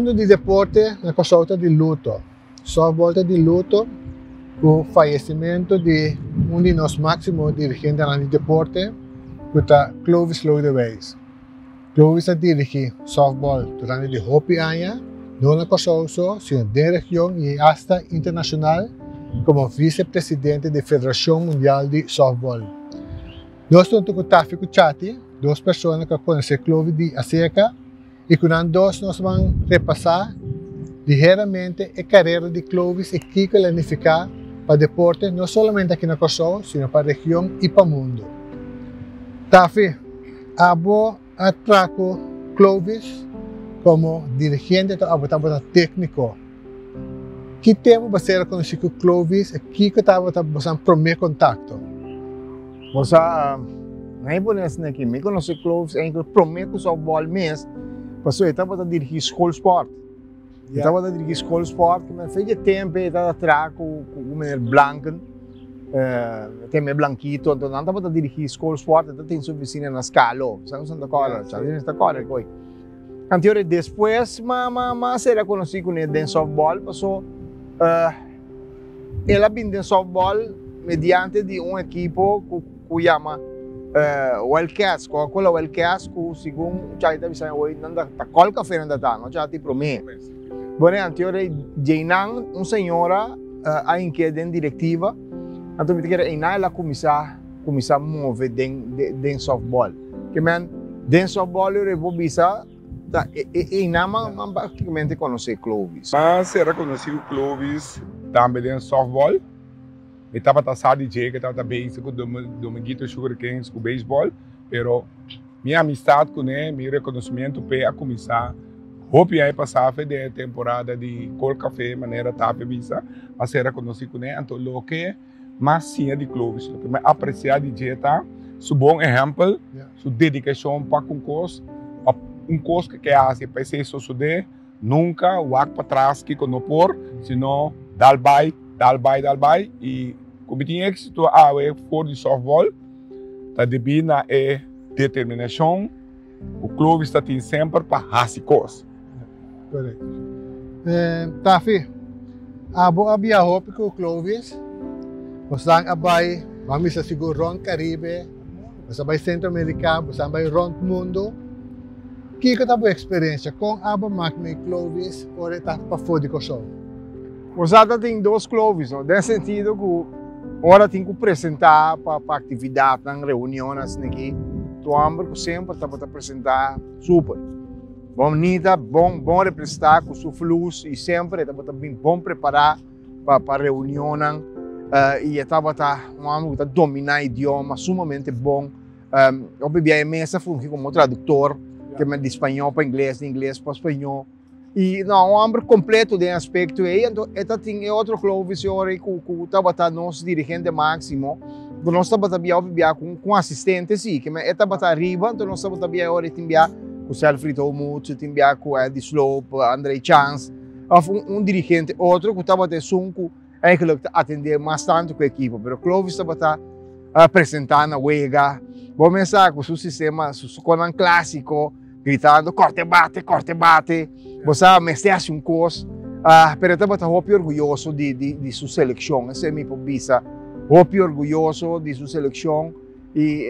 mundo di deporte è una cosa di lutto. Softball è di lutto con il fallecimento di uno dei nostri massimi dirigenti del deporte, che è Clovis Lodewijs. Clovis ha dirigito softball durante di hopi anni, non è cosa solo, sino in regione e hasta internazionale, come vicepresidente della Federazione Mondiale di Softball. Noi stiamo con Chati, due persone che conoscono Clovis di Acerca, e con ambos nos vamos repassar ligeiramente a carreira de Clovis e que ele significa para o deporte, não somente aqui na Kosovo, sino para a região e para o mundo. Tafi, abo atraco Clovis como dirigente ou abo técnico. Que tempo você era conhecido com Clovis e que estava o primeiro contato? Você, não é por isso que me conheci Clovis, é o primeiro softball mesmo. Passou, eu estava a dirigir escola sport. Eu estava a dirigir escola sport, mas fez tempo, eu estava atrás com o menino Blanken, tem meu Blanquito, então eu estava a dirigir escola sport, eu tinha sua vizinha na escala, sabe, Santa Clara, sabe, Santa Clara, coi. Então, depois, mas era conhecido com ele em softball, passou, ela vinha em softball mediante de equipo que chama Wildcats, com aquela Wildcats, que segundo já está dizendo hoje, não está qual café não está, não já tem promessa. Bom, então Jainan, uma senhora, a inquieta diretiva, então me diga, ela começar a mover dentro softball. Que man, dentro softball eu vou bisa, e não praticamente conhecer Clovis. Mas era conhecido Clovis também dentro softball. Eu estava passado de dia, que estava bem com o Dominguito Sugar Kings, com o beisebol, mas minha amizade com ele, meu reconhecimento para começar, hope aí passar a temporada de Col Café, maneira tapa visa, mas era conhecido com ele, então o que mais sim de Clovis, o que mais apreciar de dia tá, seu bom exemplo, sua dedicação para concurso, curso que hace para ser suceder, nunca o para trás que não por, senão dal vai e como tinha êxito for de softball, tá devina é determinação, o Clovis está tem sempre para fazer coisas. Correto. Tafi, abo abia hope com o Clovis, você vai, vamos seguro rond Caribe, você vai Centro-América, você vai rond mundo. Que é a boa experiência com abo Magna e Clovis, ou está para fora de Kosovo? Você tem dois Clovis, no sentido que agora tem que apresentar para atividade, na reuniões aqui. Tu ambos sempre está para apresentar super. Bonita, bom representar com seu fluxo e sempre está para bem bom preparar para reunião e está para dominar o idioma sumamente bom. Eu bebi a mesa fui como tradutor, que é de espanhol para inglês, de inglês para espanhol. E não, um homem completo de aspecto aí, então tem outro Clovis que estava nosso dirigente máximo, que nós estava com assistente sim, que estava arriba, então nós estava agora com o Selfrid Omut, com o Eddie Slope, Andrei Chance, dirigente outro que estava sunco, que atender bastante com a equipe, mas o Clovis estava apresentando a Wega, vou começar com o seu sistema, com um clássico, gritando corte bate, você mestre um curso, mas eu estava muito orgulhoso de sua seleção, esse é meu pobisa, muito orgulhoso de sua seleção e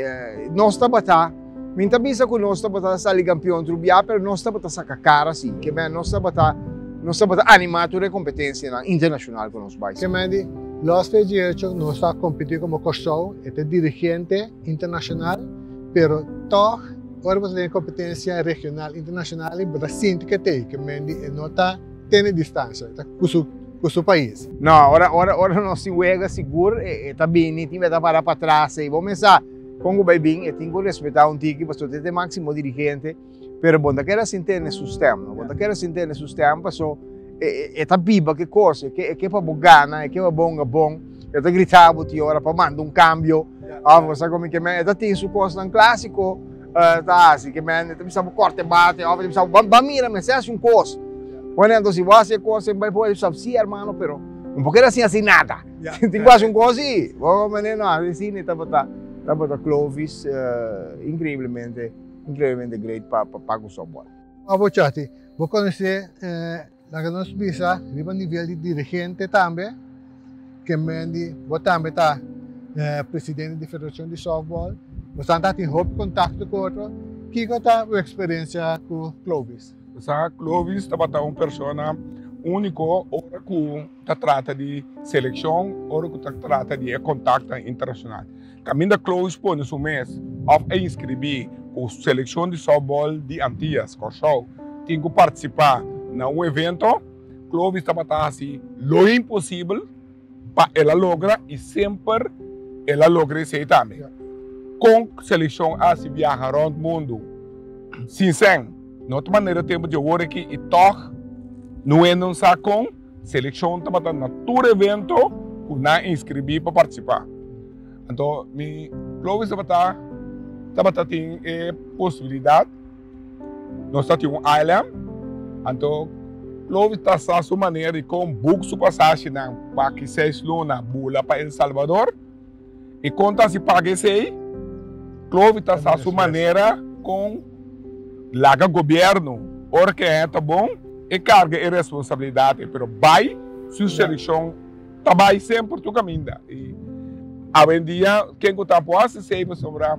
nós estava minha bisa que nós estava sair campeão do Rubia, mas nós estava sacar cara assim, que nós estava animado na competência internacional com nós pais. Que me Los Federations não está competindo como Kosovo, é dirigente internacional, pero toch agora você tem competência regional, internacional e Brasil que não está tendo distância com o seu país. Não, agora nós se juega seguro, está bem, tem que parar para trás e vamos começar. Como vai bem, tem que respeitar tique, porque você tem máximo dirigente, pero bom, daquela se entende o sistema, bom, daquela se entende o sistema, passou, está viva que coisa, que é para bogana, que é bom, eu estou gritando agora para mandar cambio, você como que está tem sua coisa clássico. Tá assim, que precisamos corte bate, precisamos mira, mas é um coisa. Quando se você coisa, vai poder saber sim, irmão, pero não pode assim nada. Tem quase coisa assim. Vamos não, assim estava Clovis incrivelmente great para o softball. Abo Chati, Vou conhecer a nossa visa, a nível de dirigente também, que vou também estar presidente da Federação de Softball. Você está em contato com outro. Que é a experiência com Clovis? Clovis estava uma pessoa única, hora que trata de seleção, hora que trata de contato internacional. Caminho da Clovis põe no mês, ao inscrever com a seleção de softball de Antillas, com o show, tem que participar num evento. Clovis estava assim, o impossível para ela lograr e sempre ela logra isso também. Com seleção assim viaja around o mundo, sincero, de outra maneira tempo de hora aqui e toque, não é não com seleção estava na todo evento que não inscrevi para participar. Então, mi Clovis estava tem possibilidade, nós temos island, então Clovis está a sua maneira de com book sua passagem para que seja luna bula para El Salvador e conta se paga isso aí. Clovis está a sua maneira com o governo, hora que é bom, e carga e responsabilidade, mas vai, sua seleção, trabalha sempre tu caminho. E hoje em dia, quem está posto, se sobre a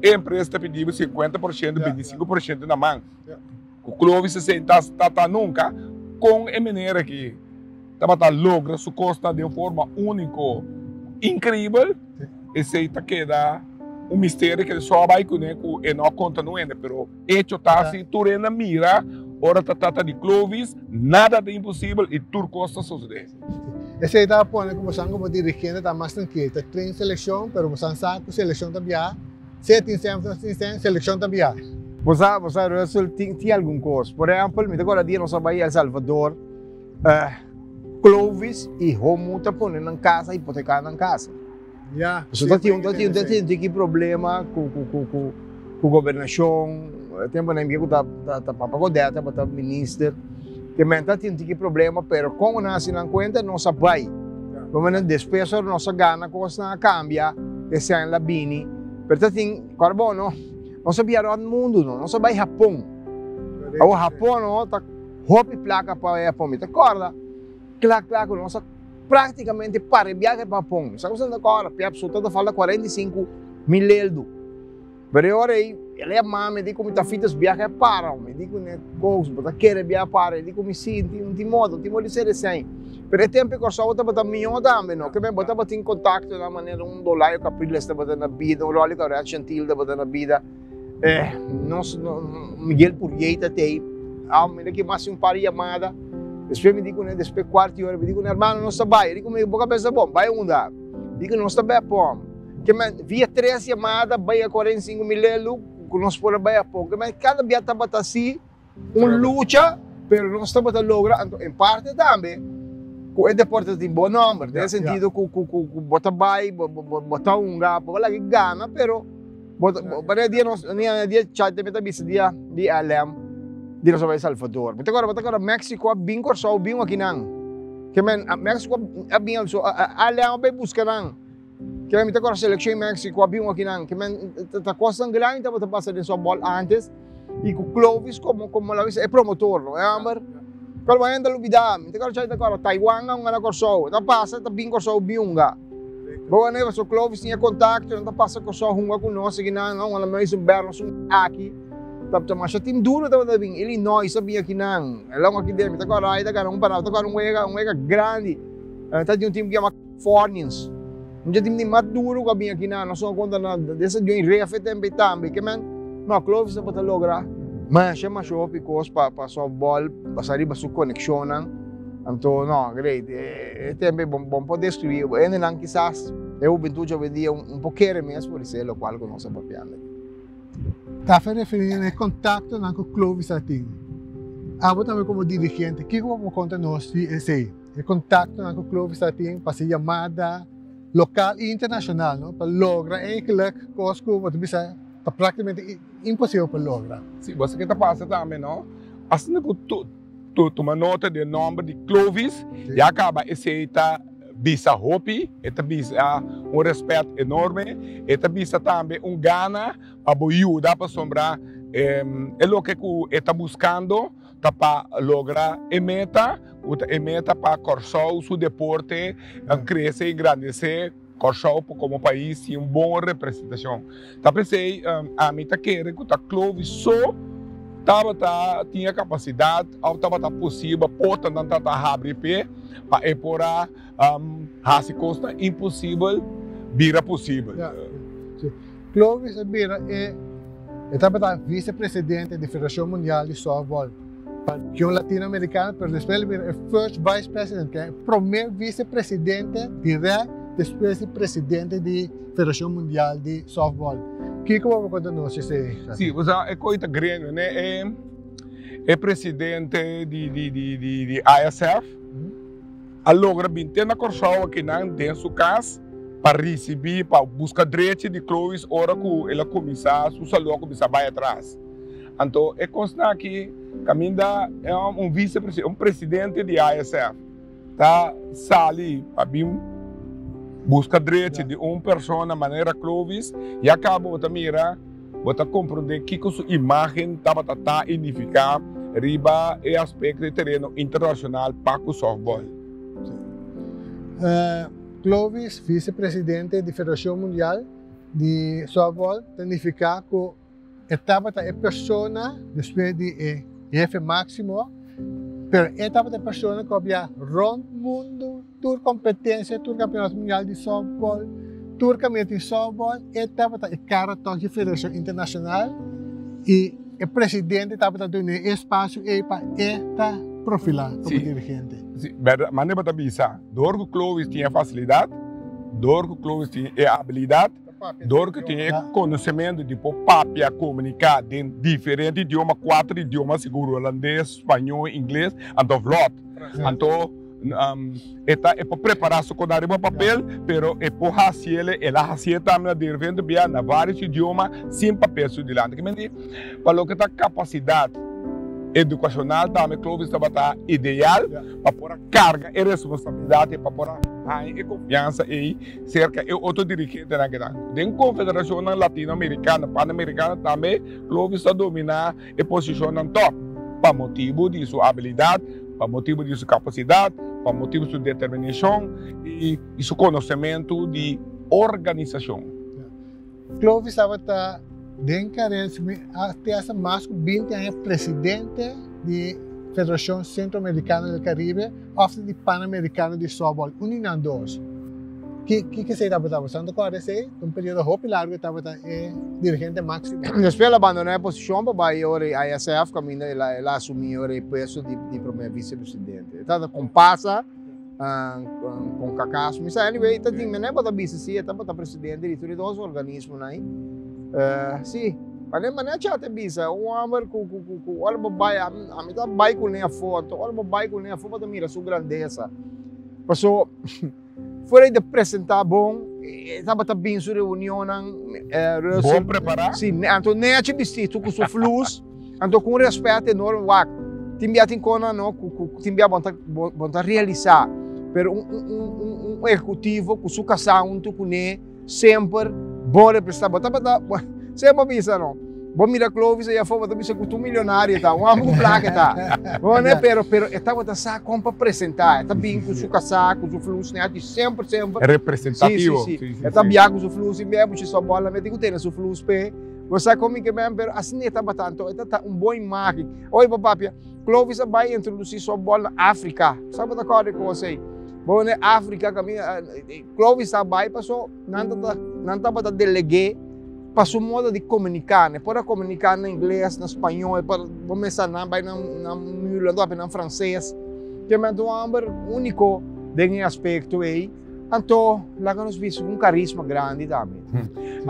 empresa está pedindo 50%, 25% na mão. O Clovis está nunca com a maneira que logra sua costa de uma forma única, incrível, e se queda um mistério que só vai conhecer e não conta no ainda, mas hecho está se tu renda mira, ora trata de Clovis, nada de impossível e tudo costa suceder. Esse aí está pondo como dirigente, está mais tranquilo, está treino seleção, mas você sabe que seleção também há, se tem seleção também há. Você tem alguma coisa? Por exemplo, agora dia nós vamos a El Salvador, Clovis e Romo está pondo na casa, hipotecando na casa. Você tem que problema com a governação, tem que está para pagar para ministro, que tem que problema, mas como nós não conta, não sabe. Como despesa nossa gana, coisa cambia, que seja na bini, mas tem carbono, não sabia no mundo, não sabia Japão. O Japão não tá roupa placa para Japão, me acorda? Claro, nossa praticamente para viajar para o Japão. Sabe o que agora? A pessoa fala 45 mil euros. Mas agora ele é mãe, me diz como está fitas viajar para, me diz como é coisa, para querer viajar para, me diz como se não tem modo de ser assim. Mas é tempo que só está batendo milhão também, não? Que bem, bota em contato de uma maneira $1 que April está batendo na vida, Rolly que é gentil está batendo na vida. Miguel Purrieta tem, me diz que mais par de chamada. Depois me digo, depois quarto hora, me digo, irmão, não está bem. Eu digo, meu boca pensa bom, vai andar. Digo, não está bem, bom. Que via 3 chamadas, vai a 45 mil euros, que nós podemos bem a pouco. Mas cada dia está assim, luta, mas não está bem logrando. Em parte também, o deporte tem bom número, no sentido que bota bem, bota lugar, bota que gana, mas para dia nós, dia chat também dia de Alem. Di na sa Salvador. But agora Mexico bing ko so bing aqui nang. Que Mexico bing so alam ba busca nang. Que agora seleção Mexico bing aqui nang. Que tá costa grande tá bota passa de softball antes e com Clovis como lá é promotor, não é amor. Pero vai andar lubida. Agora Taiwan ang ana corso. Tá passa tá bing corso binga. Boa né, so Clovis tinha contato, não tá passa corso hunga com nós aqui nang, não ela mais um berno aqui. Mas sa team duro daw nabing Illinois sabia que não, ela aqui dentro, tá agora aí tá cara wega grande, tá de time que chama Californians, time de maduro que aqui não, nós só conta na dessa de um refe também, que não Clovis para lograr, mas chama show because para softball, para riba su connection então não, great, também bom poder escrever, ainda não quizás eu bentujo hoje dia pouquinho mesmo por isso é o qual que nós sabemos. Está referindo ao contato com o Clovis Ating. Abo também como dirigente, o que vamos contar nós esse? O contato com o Clovis Ating para ser chamada local e internacional, não? Para lograr eigenlijk coisas que está praticamente impossível para lograr. Sim, você que está passando também, não? Assim que tu toma nota do nome de Clovis, e acaba esse está bisa hopi, esta bisa respeito enorme, esta bisa também gana para ajuda para sombrar é o que está buscando, para lograr a meta para Corsol, su deporte, crescer e engrandecer Corsol como país tem uma boa representação. Tá pensei, a mim tá querendo que tá Clovis só tinha capacidade, ou estava possível, porta não tá abrir pé, para explorar as coisas impossível, vira possível. Clovis Bira estava vice-presidente da Federação Mundial de Softball. Que um latino-americano, mas depois ele é first vice president, que é o primeiro vice-presidente direto depois de presidente da Federação Mundial de Softball. Que como você não sei se sim, você é coisa grande, né? É presidente de ISF. Alogra binte na Corsol que não tem sua casa para receber, para buscar direito de Clovis, hora que ela começar, o salão começar vai atrás. Então, é constar que Caminda é um vice-presidente, um presidente de ISF. Tá sali para bem busca direito de uma pessoa na maneira Clovis e acaba outra mira, outra compreender que a sua imagem estava a unificar riba e aspecto de terreno internacional para o softball. Clovis, vice-presidente da Federação Mundial de Softball, significa que estava a pessoa depois de F máximo, mas estava a pessoa que havia rond mundo, tour competência, tour campeonato mundial de softball, tour campeonato de softball, estava a cara da Federação Internacional e o presidente estava a dar espaço para esta profilar como dirigente. Sim, mas não é para pensar. Dor que Clovis tinha facilidade, dor que Clovis tinha habilidade, dor que tinha conhecimento de papia comunicar em diferentes idiomas, 4 idiomas seguro, holandês, espanhol, inglês, então flot. Então, é para preparar-se com o papel, pero é para fazer, ela fazia também de repente via na vários idiomas sem papel estudante. Que me diz, para o que está capacidade educacional também Clovis estava ideal para pôr a carga e responsabilidade para pôr a confiança e cerca de outro dirigente na guerra. Dentro da Confederação Latino-Americana, Pan-Americana também Clovis está dominar a posição no top, para motivo de sua habilidade, para motivo de sua capacidade, para motivo de sua determinação e seu conhecimento de organização. Clovis estava dentro até essa mais de 20 anos presidente da Federação Centro-Americana do Caribe, off de Pan-Americano de Softball, unindo dois. Que você estava fazendo agora? Esse um período muito largo, estava dirigente máximo. Depois ela abandonou a posição para a ISF, caminho ela assumiu o peso de primeiro vice-presidente. Então, compassa com Cacá, mas anyway, tá tinha não é para vice, estava presidente de todos os organismos, né? Sim, mas não é chata bisa, homem com olha babai, a mim tá bai com a foto, olha babai com a foto mira sua grandeza. Passou fora de apresentar bom, estava bem sua reunião, bom preparar. Sim, então nem a te vestir com sua flus, então com respeito enorme, wak, timbia tem cona não, timbia bonta realizar, pero um executivo com sua casão, tu com sempre bom representar, sempre bisa não. Bom mira Clovis e a forma de bisa com tu milionário tá, um amigo placa tá. Bom né, pero estava tá sa como para apresentar, tá bem com sua casaco, com sua flux, né, de sempre. É representativo. Sim. Tá bem com sua flux e mesmo se só bola, mas tem que ter sua flux pe. Você como que mesmo, pero assim estava tanto, tá boa imagem. Oi papai, Clovis vai introduzir sua bola na África. Sabe da coisa com você? Bom né, África caminho, Clovis vai passou, não tava delegue passou modo de comunicar, né? Pode comunicar em inglês, em espanhol, pode começar na na francês, que é um único desse aspecto aí. Então, lá nós vimos um carisma grande também.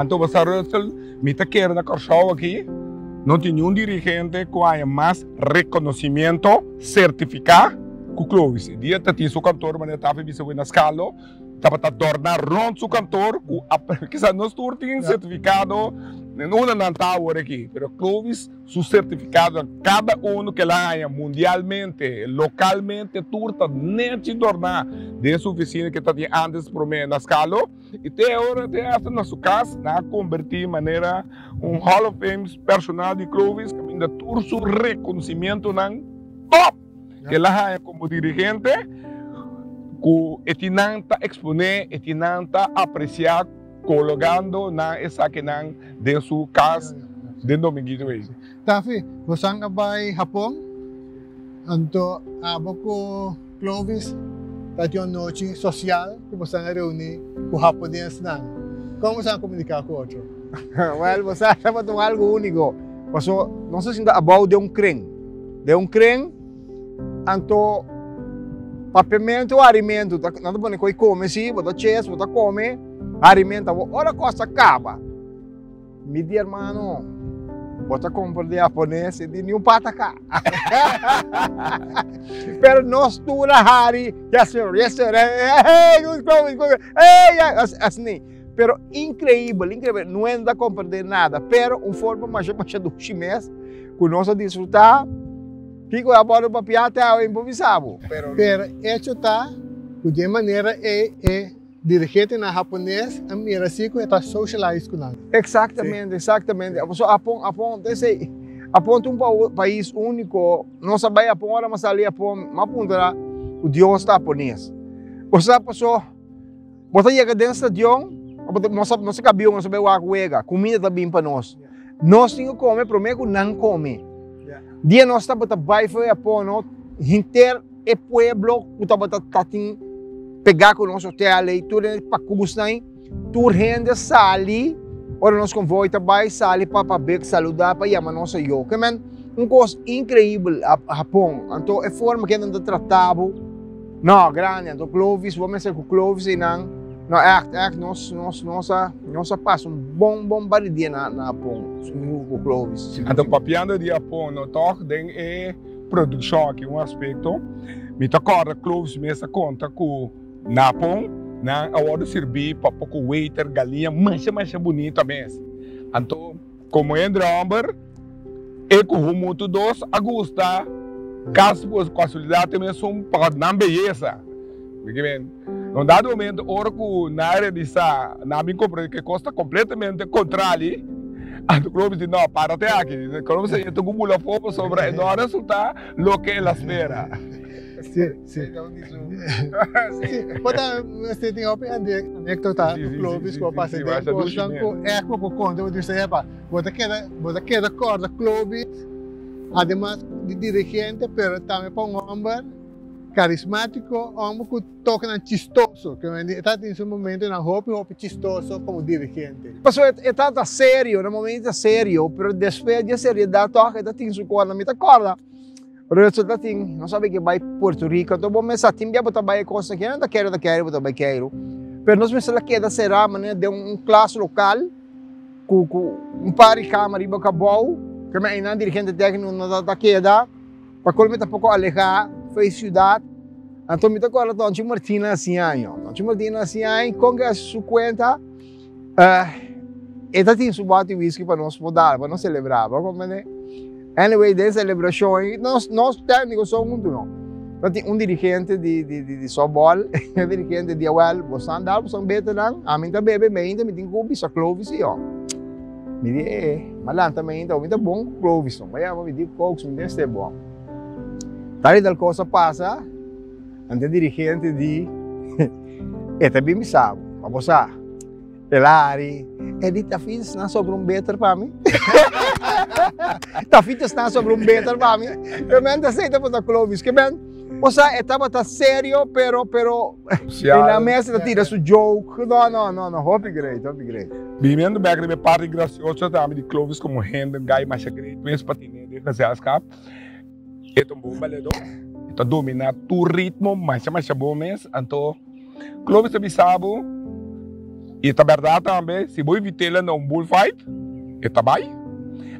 Então, você me tá querendo na Corsol aqui, não tem nenhum dirigente que há mais reconhecimento, certificado que o Clovis. Dia tem seu cantor, mas estava em na escala. Estava a tornar rond seu cantor, que nós temos certificado, não está agora aqui, mas Clovis, seu certificado, cada um que lá há mundialmente, localmente, turta, nem se tornar dessa oficina que está antes por mim na escala, e até agora, até na sua casa, na convertir de maneira Hall of Fame personal de Clovis, que ainda todo seu reconhecimento top. Que lá como dirigente, que etinanta exponer, etinanta apreciar, colocando na essa que não de sua casa de domingo aí. Tafi, você vai Japão? Anto aboko Clovis, tati uma noite social que você reúne com japoneses não. Como você comunicar com outro? Well, você estava com algo único. Paso, não sei se ainda about de crem. De crem, anto papimento, alimento. Nada bom, que come sim, bota chess, bota come, alimento. Ora costa acaba. Mi di hermano, bota comprar de japonês e de nenhum pataca. Pero nós tu na hari, yes sir, hey, assim. Pero incrível, não é da comprar de nada, pero forma mais do chimes, que nós desfrutar, fico a bordo para piata ao improvisado. Pero hecho tá, de maneira dirigente na japonês, a mira assim que está socialize com nós. Exatamente. So, aponta país único, não sabe a hora mas ali aponta o Deus japonês. Você passou, você chega dentro do estadião, nós cabia, nós sabemos a coisa, comida também para nós. Nós temos que comer, prometo não comer. Dia nós estamos para foi a pôr, inter e pueblo, que estamos tatin pegar com o nosso hotel e tudo para custar, tu rende sali, ora nós convoy também sali para ver saludar para chamar nossa yo. Que man, coisa incrível a Japão. Então é forma que anda tratado, não grande, então Clovis, vamos ser com Clovis e não. No, nossa passa bom baridia na Japão, com Clovis. Então, papiando de Japão, não toque de produção aqui aspecto. Me toca Clovis mesmo conta com na Japão, na hora de servir para pouco waiter, galinha, mais bonita mesmo. Então, como é Amber, e com o muito doce, a gostar, caso por casualidade também são para não beleza. Num dado momento, hora que na área de sa, na minha compra que custa completamente contrário, a do clube diz não, para até aqui. Quando você tem um mula fogo sobre não resulta lo que ela espera. Sim. Você tem uma anedota do clube que passa de coisa é como quando eu disse você quer corda clube, además de dirigente, pero também para homem carismático, homem que toca chistoso, que está em seu momento na hope chistoso como dirigente. Mas é sério, no momento é sério, mas depois de seriedade toca, está em sua corda, me acorda. Pero isso está em, não sabe que vai Porto Rico, então vamos pensar, tem que trabalhar coisa que não quero, quero. Pero nós pensamos que será maneira de classe local, com par de câmera e acabou, que é não dirigente técnico não da queda, para quando me pouco alejar fez cidade, então me tocou lá Tonchi Martina assim com a sua conta, está tem subate whisky para nós mudar, para nós celebrar, anyway, de celebração, nós técnicos somos não. Então dirigente de softball, dirigente de awal, você andar, você veterano, a mim também bebe ainda, me tem que sa Clovis e ó. Me diz, malan também então, me tá bom Clovis, mas eu me diz Cox, me diz é bom. Tal tal coisa passa, ante dirigente de, também me sabe, mas você, Elari, tá fiz na sobre better para mim. Tá fiz na sobre better para mim. Que men tá aceita para Clovis, que men, você estava tá sério, pero na mesa tá tira su joke. Não, hope great. Vivendo bem a parte graciosa também de Clovis como renda, gai mais great, mesmo patinete de fazer é um bom baledor, então domina o ritmo, mas bom mesmo, então Clovis também sabe, e a verdade também, se você evitar um bullfight, está bem,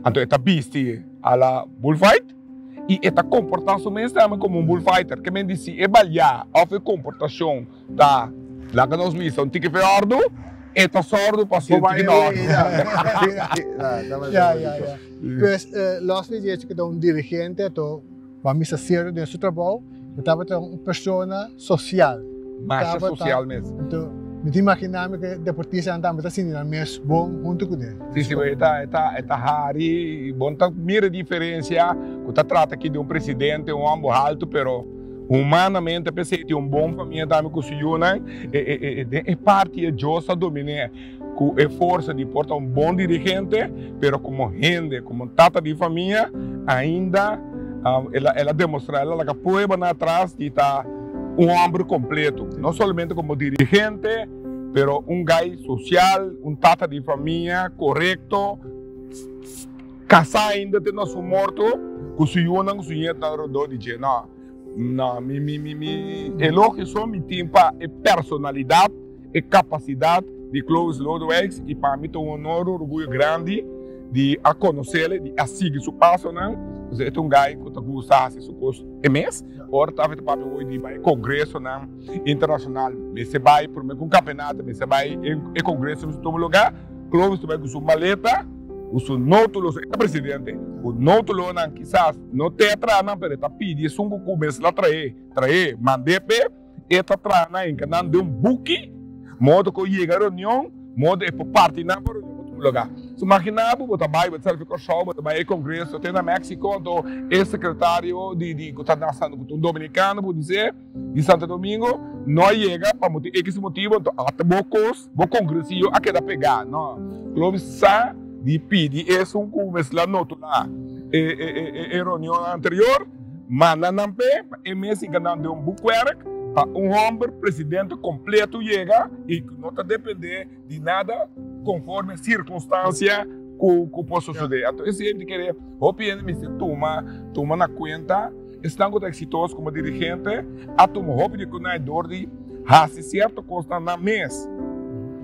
então está vestido a la bullfight, e está comportando mesmo também como bullfighter, que me diz, é balhar, a comportação da, lá que nós vimos, tique feordo, está sordo para ser tique nordo. Pues, nós vezes que dirigente, vamos a ser de seu trabalho, estava uma pessoa social. Mais social mesmo. Então, Me imagina que deportista anda mas assim na mes bom junto com ele. Sim, está raro, bom, tá mira a diferença, que tá trata aqui de um presidente, um homem alto, pero humanamente pensei que um bom família também com o senhor, né? É parte de justa dominar, com a força de portar um bom dirigente, pero como gente, como tata de família, ainda ela demonstra, ela que pode ir atrás de estar um homem completo, não somente como dirigente, pero um gai social, um tata de família correto, casar ainda tem nosso morto, que o senhor não está rodando de dizer, não, elogio só me tem para a personalidade e capacidade de Clovis Lodewijks e para mim é um honor, orgulho grande de a conhecê-lo, de a seguir seu passo, não? É um gai que gosta de fazer coisas mês, ora estava para hoje de vai congresso internacional, você vai por um campeonato, você vai em congresso em todo lugar, Clovis vai com sua maleta, o seu nótulo é presidente, o nótulo não quizás não tem atrás não, mas está pedindo se um começa a trazer, mandei pe, está atrás em canal de um buque, modo que chega a reunião, modo é para parte não para lugar. Se imaginava, você vai, você fica show, você vai ao congresso, tem na México, então é secretário de coordenação com o dominicano, por dizer, de Santo Domingo, não chega para esse motivo, então até bocos, o congresso aqui da pegar, não. Clovis sa de pedir isso um começo lá no lá, reunião anterior, mas não pé, é mesmo que não deu um buquerque, um homem presidente completo chega e não está depender de nada conforme a circunstância que possa suceder. Então, esse gente quer, me toma na conta, estão exitosos como dirigente, a tomar de que não é dor de fazer certa coisa na mês.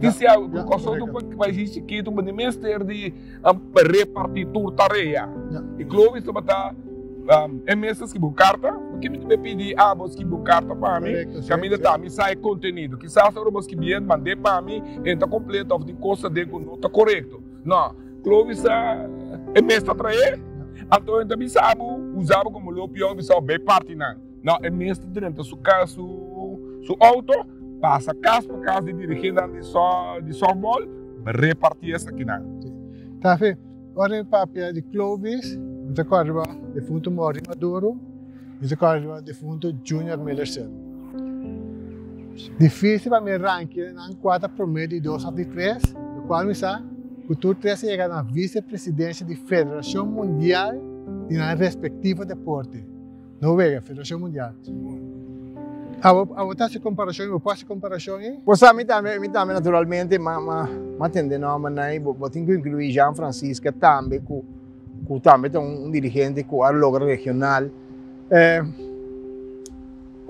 Isso é o que vai existir aqui, tu pode mestre de repartir tua tarefa. E Clovis está é mesmo que buscar carta, porque me pedir você que buscar carta para mim, que a minha tá me sai conteúdo, que se você que bien mandei para mim, então completo de coisa de que não está correto. Não, Clovis é mesmo atrair, então também sabe usava como lopião, me sabe bem parte não, é mesmo dentro do seu auto, passa casa para casa de dirigente de softball, repartir essa aqui não. Tá vendo? Olha o papel de Clovis. Você corre defunto Maurício Maduro, você corre defunto Junior Millerson. Difícil para me ranking na quadra promédio de 2 a 3, do qual me sabe que tu 3 chega na vice-presidência da Federação Mundial de na respectiva deporte. Não veja, Federação Mundial. A você se comparação, eu posso comparação aí? Pois a mim também naturalmente, mas tendendo a maneira, eu tenho que incluir Jean Francisco também, que também é um dirigente que a logra regional.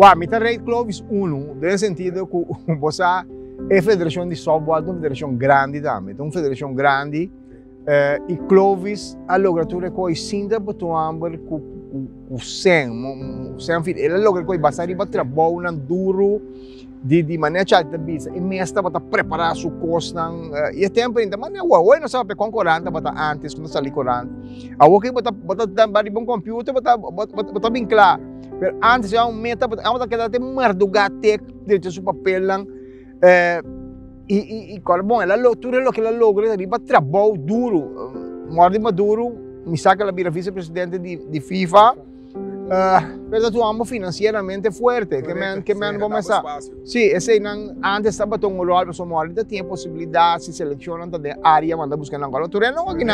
A mim também Clovis 1, no sentido que você é a federação de softball, é uma federação grande também, é uma federação grande, e Clovis a logra tudo que sinta para tu amber com sem ele logra que bastante para trabalhar duro de maneira chata bisa e mesmo para preparar sua coisa e tempo ainda mas não sabe concorrente para antes quando sair corrente a o que para também bom computer para bem claro mas antes já meta para que até mardugate de seu papel lá e qual bom ela tudo o que ela logra ali para trabalhar duro Maduro me saca a vice-presidente de FIFA. Pero tu amo financeiramente fuerte, que me han comenzado. Sí, ese antes estaba todo un lugar, pero ahorita tiene posibilidad, si seleccionan de área, manda buscar en la Tureno aquí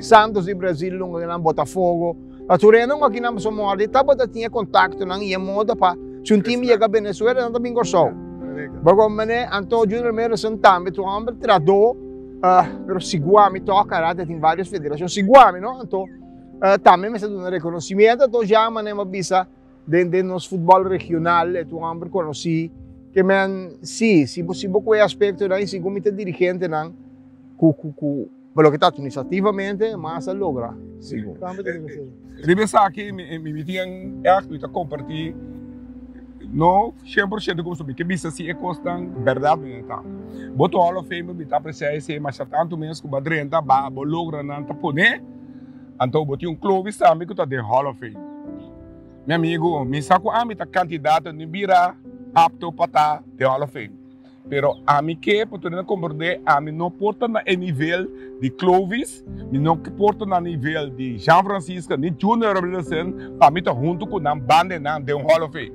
Santos de Brasil, en Botafogo. A Tureno aquí en somos ahorita, pero tiene contacto y en modo para si un time llega a Venezuela, no también gozo. Porque como Antonio Junior Millerson também, tu homem tradou, pero Siguami toca, tem várias federações, Siguami, não? Então também me está dando reconhecimento, então já manemos bisa de nosso futebol regional, tu homem conheci, que men sim, se possível com esse aspecto, aí se como dirigente não, pelo que está administrativamente, mas a logra. Ribesa aqui me tinham echt compartilhar. No 100% como subir, que bisa se é constant verdade tá. Boto Hall of Fame bita presença, mas tanto menos que badrenta ba logra não tá poner. Então boti Clovis também que tá de Hall of Fame. Meu amigo, me saco a mim tá candidato nem vira apto para tá de Hall of Fame. pero a mí que, por tener compreender, a mí no porta na nível de Clovis, me não porta na nível de Jean Francisco, nem Junior Robinson, para mim tá junto com a banda de um Hall of Fame.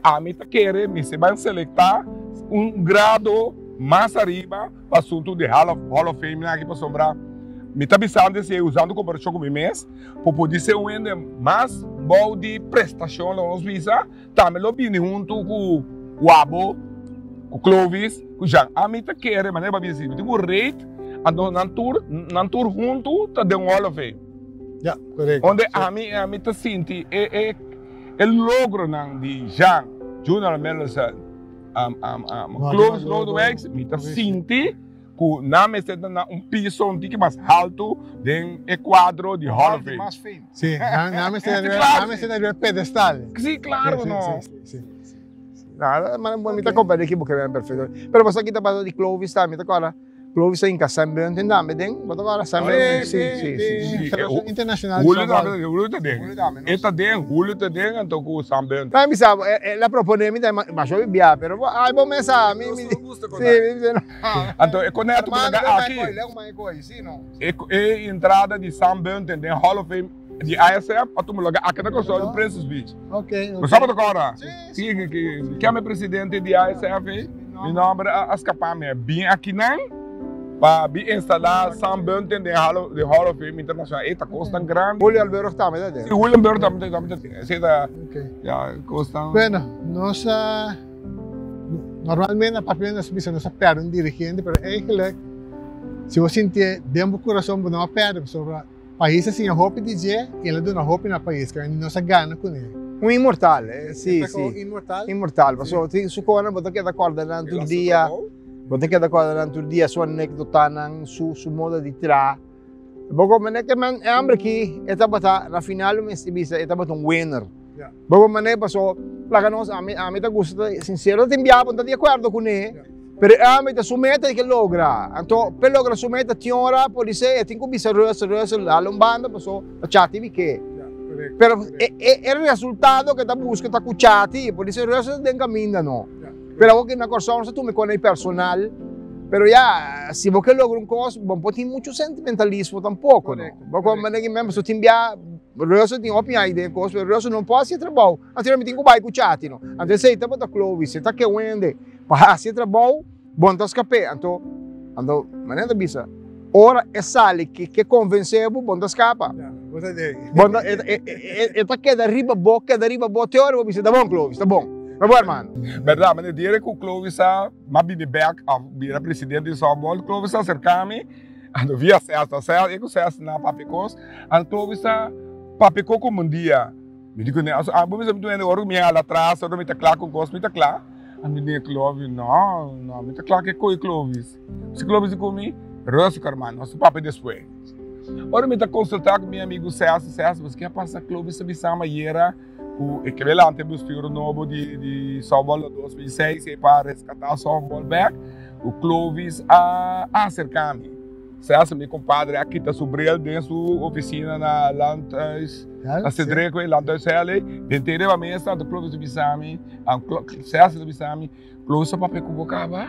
A mim tá querer, me se vai seletar grado mais arriba para assunto de Hall of Fame aqui para sombrar. Me está pensando se usando comparação com o mês, para poder ser mais bom de prestação lá nos visa, também lo bem junto com o Abo, com o Clovis, com o Jean. A mim tá querendo, mas não é para dizer, tem um rate, na tour junto, tá de um Hall of Fame. Ja, correto. Onde a mim tá sentindo, é logro de Jean, Junior Melson, Clovis Lodewijks, me tá sentindo que não está piso um pouco mais alto do quadro de Hall of Fame. Sim, não está no pedestal. Sim, claro, não. Sim. Nada, mas não me tá comparando aqui porque é perfeito. Pero você aqui tá falando de Clovis, tá? Me tá agora. Clovis em casa, San Bento, entendeu? Bem, mas agora San Bento, sim. Internacional. Julio tá dentro. Está dentro, Julio tá dentro, então com San Bento. Mas me sabe, ela propõe me mas eu via, pero ai bom pensar, me então é conecto com aqui. É entrada de San Bento em Hall of Fame de ISF, a tu lugar aqui na console do Princess Beach. Ok. Você sabe agora? Sim, que é o presidente de ISF, meu nome é Ascapame, bem aqui não. Para instalar San Bento de Hall of Fame Internacional. Esta costa grande. Julio Alberto também, né? Sim, Julio Alberto também. Essa costa. Bueno, nós normalmente a papel nós precisamos perde dirigente, mas eigenlijk se você sentir dentro do coração não perde sobre país assim a hope de dia, ele dá uma hope na país que nós ganha com ele. Imortal, sim. Imortal, mas su coisa você quer acordar durante o dia. Você quer acordar durante o dia sua anedota nang su modo de tirar. Bago mané que man ambre que esta bata na final me estibisa esta bata winner. Bago mané passou placa nós a mim tá gosta sincero te enviar ponta de acordo com ele. Pero a mim tá sumeta que logra. Então per logra sumeta tiora pode ser e tinha bisa resa lá lombando passou a chat vi que. Pero é o resultado que tá busca tá com chat pode ser resa den caminho não. Pero porque na corção tu me conhece personal, pero ya se você logra coisa, bom pode ter muito sentimentalismo tampouco, não. Porque maneira mesmo se te enviar, eu tenho opinião de coisa, pero eu não posso ser trabalho. Anteriormente tenho vai com chat, não. Antes sei tá bota Clovis, tá que wende, para ser trabalho, bom tá escape, então maneira bisa. Ora é sale que convenceu, bom tá escapa. Bom tá queda riba boca, teoria, vou dizer, tá bom Clovis, tá bom. Mas bom, irmão. Verdade, mas diria que o Clovis mas bem back, vira presidente de São Paulo, Clovis acerca-me, ando via César, eu César na Papicos, ando Clovis Papicos como um dia. Me digo, vamos ver, eu oro me lá atrás, eu me tá claro com gosto, me tá claro. Ando me Clovis, não, me tá claro que coi Clovis. Se Clovis comigo, roça, irmão, nosso papo depois. Ora me tá consultar com meu amigo César, mas que passa Clovis se bisama era o equivalente do estilo novo de São Paulo 2006 para resgatar São Paulo back, o Clovis acerca-me. César, meu compadre, aqui está sobre ele dentro da sua oficina na Lantas, na Cedreco e Lantas L. Ventere a mesa, o Clovis bisame, César bisame, Clovis para papel convocava.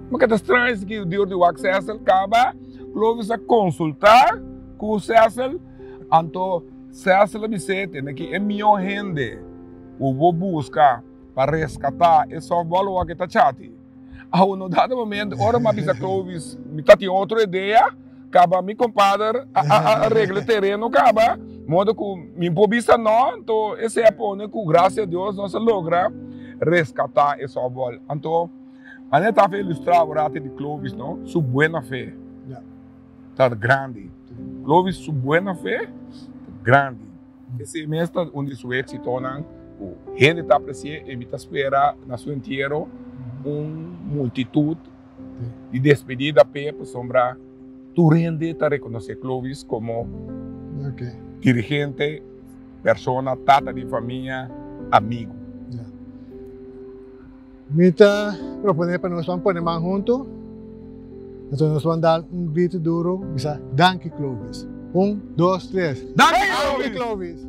Mas que é estranho que o dia de o César acaba, Clovis a consultar com o César, então César Vicente, que é minha gente, eu vou buscar para resgatar esse bolo que está chati. A um dado momento, ora mas bisa Clovis, me tá tinha outra ideia, acaba me compadre a regra terreno acaba, modo que me improvisa não, então esse é onde que graças a Deus nós logra resgatar esse bolo. Então a gente está ilustrar o rate de Clovis, não? Sua boa fé, tá grande. Clovis sua boa fé grande. Esse mês onde seu êxito não, o gente está apreciando, evita esperar na sua inteiro multitud de despedida para sombra. Tu rende está reconhecer Clovis como dirigente, persona, tata de família, amigo. Mita proponer para nós vamos poner mão junto. Então nós vamos dar grito duro, bisa, danke Clovis. 1, 2, 3. Danke Clovis!